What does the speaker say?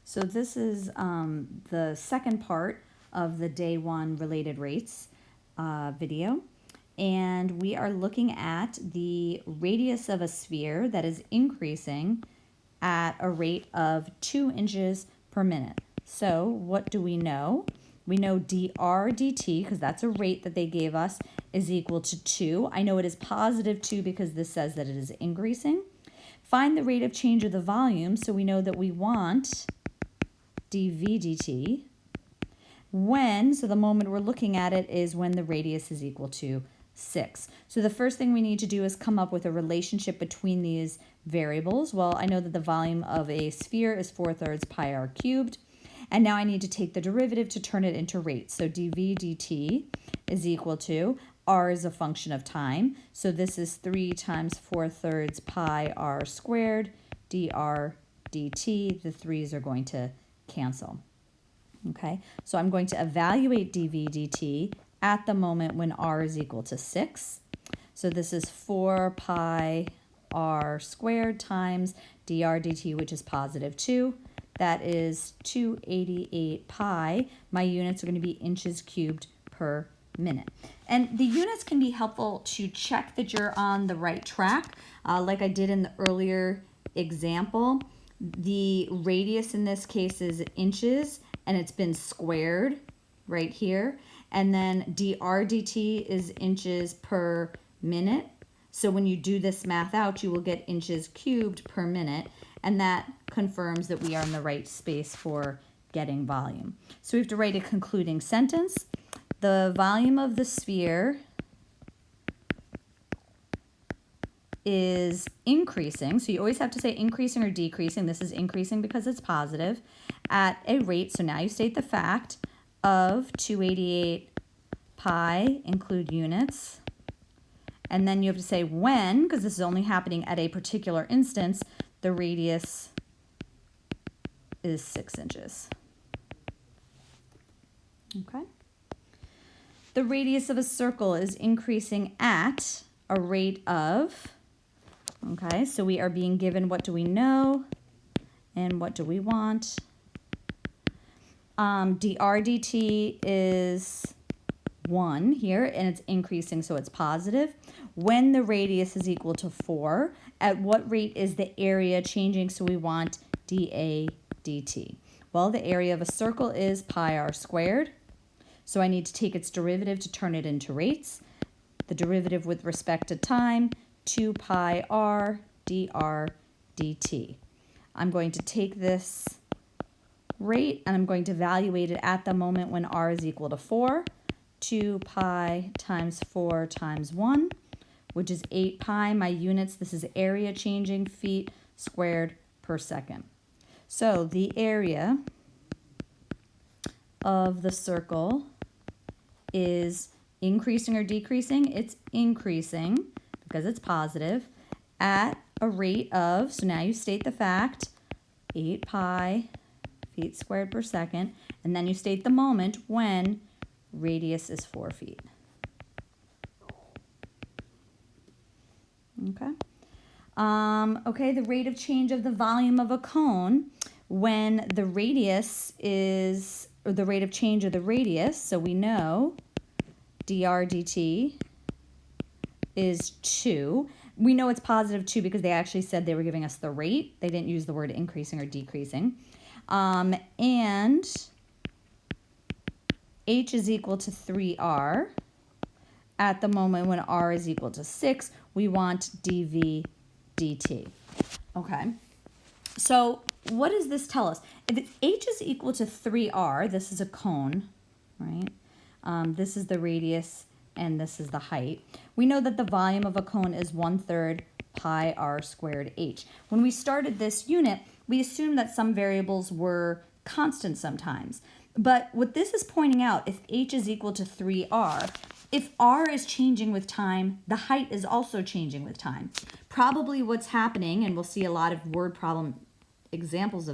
So this is the second part of the day one related rates video. And we are looking at the radius of a sphere that is increasing at a rate of 2 inches per minute. So what do we know? We know dr dt, because that's a rate that they gave us, is equal to 2. I know it is positive 2 because this says that it is increasing. Find the rate of change of the volume, so we know that we want dv dt when, so the moment we're looking at it is when the radius is equal to 6. So the first thing we need to do is come up with a relationship between these variables. Well, I know that the volume of a sphere is 4/3 pi r cubed. And now I need to take the derivative to turn it into rates. So dv dt is equal to, r is a function of time. So this is 3 times 4/3 pi r squared dr dt. The 3's are going to cancel. Okay, so I'm going to evaluate dv dt at the moment when r is equal to 6. So this is 4 pi r squared times dr dt, which is positive 2. That is 288 pi. My units are going to be inches cubed per minute. And the units can be helpful to check that you're on the right track. Like I did in the earlier example, the radius in this case is inches, and it's been squared right here. And then dr dt is inches per minute. So when you do this math out, you will get inches cubed per minute. And that confirms that we are in the right space for getting volume. So we have to write a concluding sentence. The volume of the sphere is increasing. So you always have to say increasing or decreasing. This is increasing because it's positive at a rate. So now you state the fact of 288 pi, include units. And then you have to say when, because this is only happening at a particular instance, the radius is 6 inches. Okay. The radius of a circle is increasing at a rate of, okay, so we are being given what do we know and what do we want. Dr dt is 1 here, and it's increasing, so it's positive. When the radius is equal to 4, at what rate is the area changing? So we want dA dt. Well, the area of a circle is pi r squared, so I need to take its derivative to turn it into rates. The derivative with respect to time, 2 pi r dr dt. I'm going to take this rate and I'm going to evaluate it at the moment when r is equal to 4. 2 pi times 4 times 1, which is 8 pi. My units, this is area changing, feet squared per second. So the area of the circle is increasing or decreasing? It's increasing because it's positive at a rate of, so now you state the fact, 8 pi feet squared per second, and then you state the moment when radius is 4 feet. Okay. Okay, the rate of change of the volume of a cone when the radius is, or the rate of change of the radius, so we know dr dt is 2. We know it's positive 2 because they actually said they were giving us the rate. They didn't use the word increasing or decreasing. And h is equal to 3r. At the moment when r is equal to 6, we want dv dt. Okay, so what does this tell us? If h is equal to 3r, this is a cone, right? This is the radius and this is the height. We know that the volume of a cone is 1/3 pi r squared h. When we started this unit, we assumed that some variables were constant sometimes. But what this is pointing out, if h is equal to 3r, if r is changing with time, the height is also changing with time. Probably what's happening, and we'll see a lot of word problem examples of this,